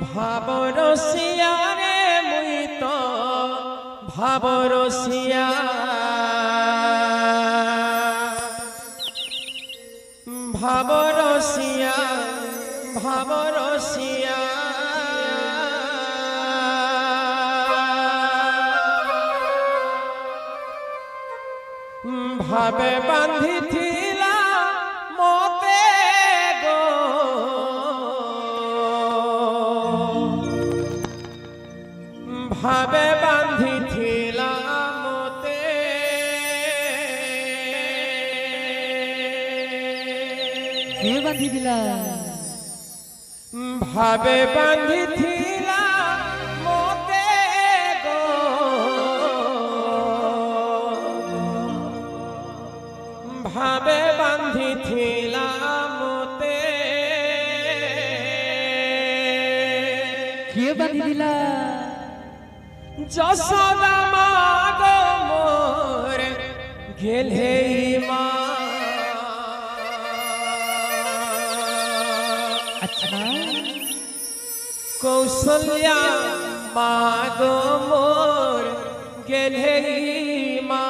ভাবরসিয়া রে মুই তো ভাবরসিয়া ভাবরসিয়া ভাবরসিয়া ভাবে বাঁধিথিলা মতে গো ভাবে বাঁধিথিলা মতে কে বাঁধি দিলা ভাবে বাঁধিথিলা মতে গো ভাবে বাঁধিথিলা মতে কে বাঁধি দিলা যশোদা মা গো মোর গেলে মা আচ্ছা কৌশल्या মা গো মোর গেলে মা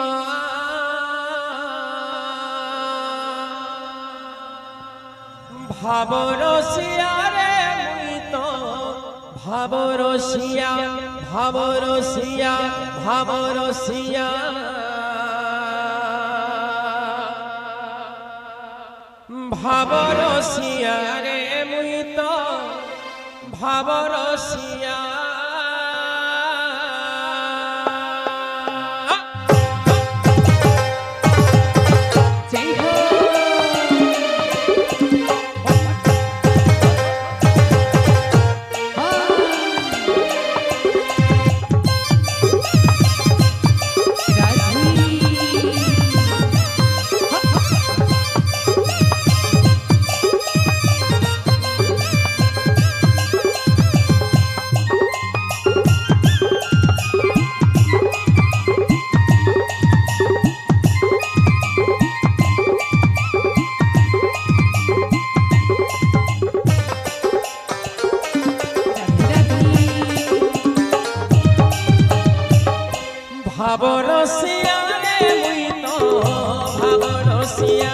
ভাবরসিয়া রে মুই তো ভাবরসিয়া ভাবরসিয়া ভাবরসিয়া ভাবরসিয়া রে মুই তো ভাবরসিয়া ভাবরসিয়া রে মুই তো ভাবরসিয়া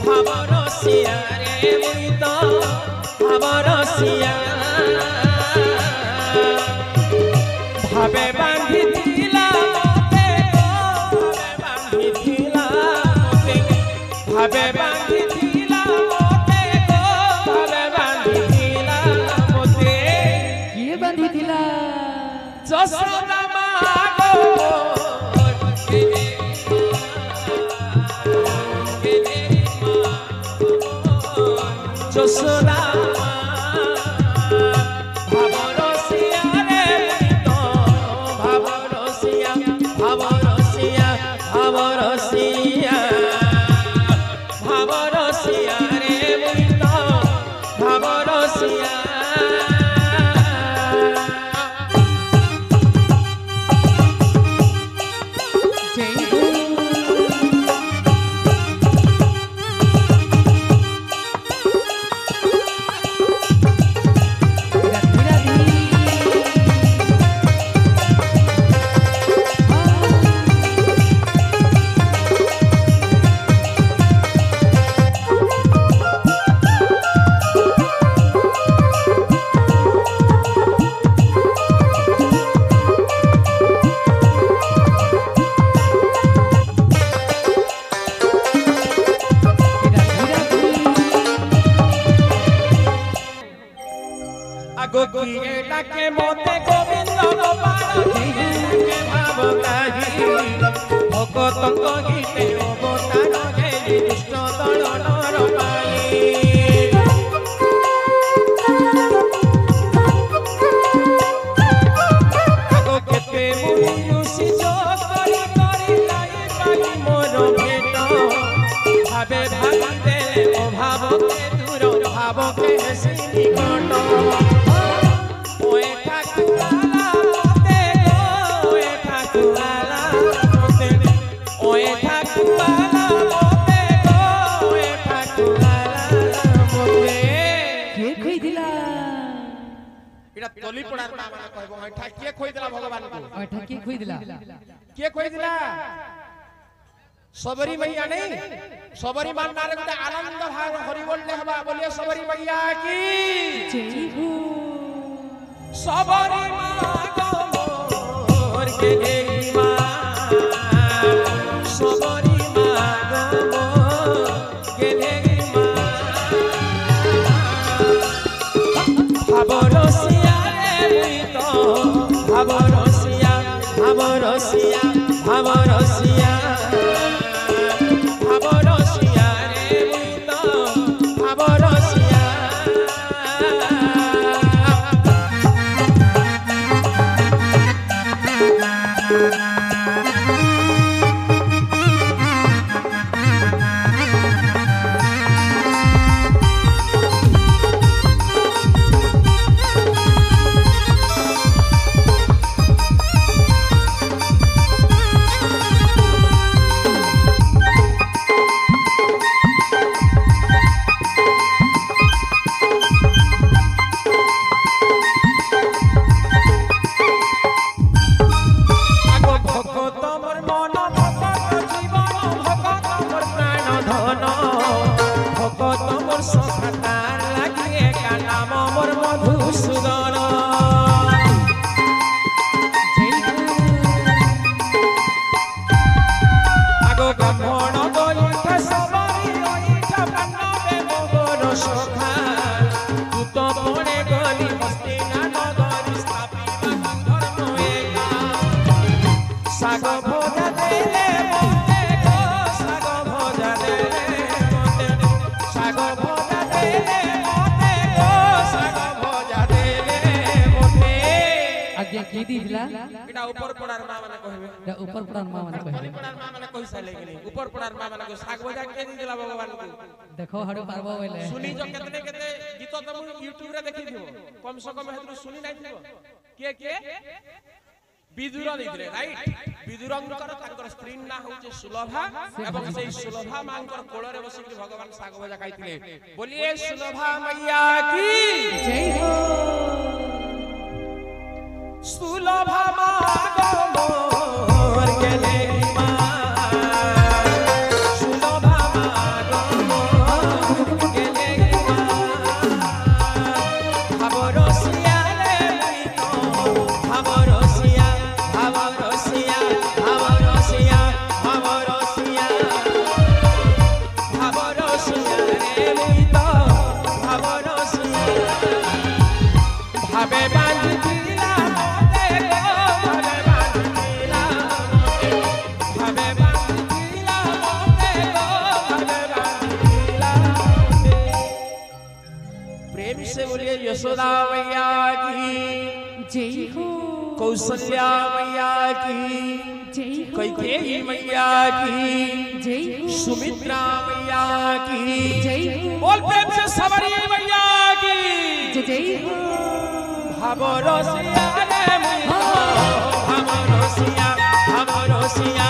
ভাবরসিয়া রে মুই তো ভাবরসিয়া ভাবে বাঁধিথিলা মতে গো ভাবে বাঁধিথিলা মতে ভাবে বাঁধিথিলা মতে গো ভাবে বাঁধিথিলা মতে কে বাঁধি দিলা যশোদা মা গো মোর গেলে মা যশোদা মা ভাবরসিয়া রে মুই তো ভাবরসিয়া ভাবরসিয়া ভাবরসিয়া ভাবরসিয়া রে মুই তো ভাবরসিয়া আগো কিয়ে ডাকে মতে গোবিন্দ গোপাল ভাবতাহি ভগতঙ্গ গীতে অবতার ঘেরি দুষ্ট দল নরকালি আগো কেতে মুনি ঋষি যোগ করি করি লাই পাই মোর ভেট ভাবে ভাবি দেলে অভাবকে দূর ভাবকে হেসি নিকট কে কই দিলা इटा तली पड़ार मां माने कहबो ऐठा के खोइ दिला भगवान को ऐठा के खोइ दिला के खोइ दिला सबरी मैया नहीं सबरी मान नारे गुटे आनंद भाव हरि बोलले हवा बोलिए सबरी मैया की जय हो सबरी मां गो मोर के देई मां सबरी मां गो मोर के देई मां भाबरसिया रे तो भाबरसिया भाबरसिया भाबरसिया भाबरसिया रे तो भाबरसिया दी दिला इटा ऊपर पड़ार मां माने कहबे या ऊपर पड़ार मां माने कहबे पड़ार मां माने कहि साले कि ऊपर पड़ार मां माने को साग बजा के दी दिला भगवान को देखो हडो पारबो बोले सुनी जो केतने केते गीत तुम YouTube रे देखि दियो कम से कम हेतु सुनी नै थिबो के विदुर दैथिले राइट विदुरंकर तांकर स्क्रीन ना होचे सुलभा एवं सेई सुलभा मांकर कोଳରେ बसी कि भगवान साग बजा खाइथिले बोलिए सुलभा मैया की जय हो सुलभा मागो मोर के देई मां सुलभा मागो मोर के देई मां भाबरसिया रे तो भाबरसिया भाबरसिया भाबरसिया भाबरसिया भाबरसिया रे तो भाबरसिया भाबे बांधी से बोलिए यशोदा मैया की जय हो कौशल्या मैया की जय हो कैकेयी मैया की जय हो सुमित्रा मैया की जय हो बोल प्रेम से सबरी मैया की जय हो भाबरसिया रे मैया भाबरसिया भाबरसिया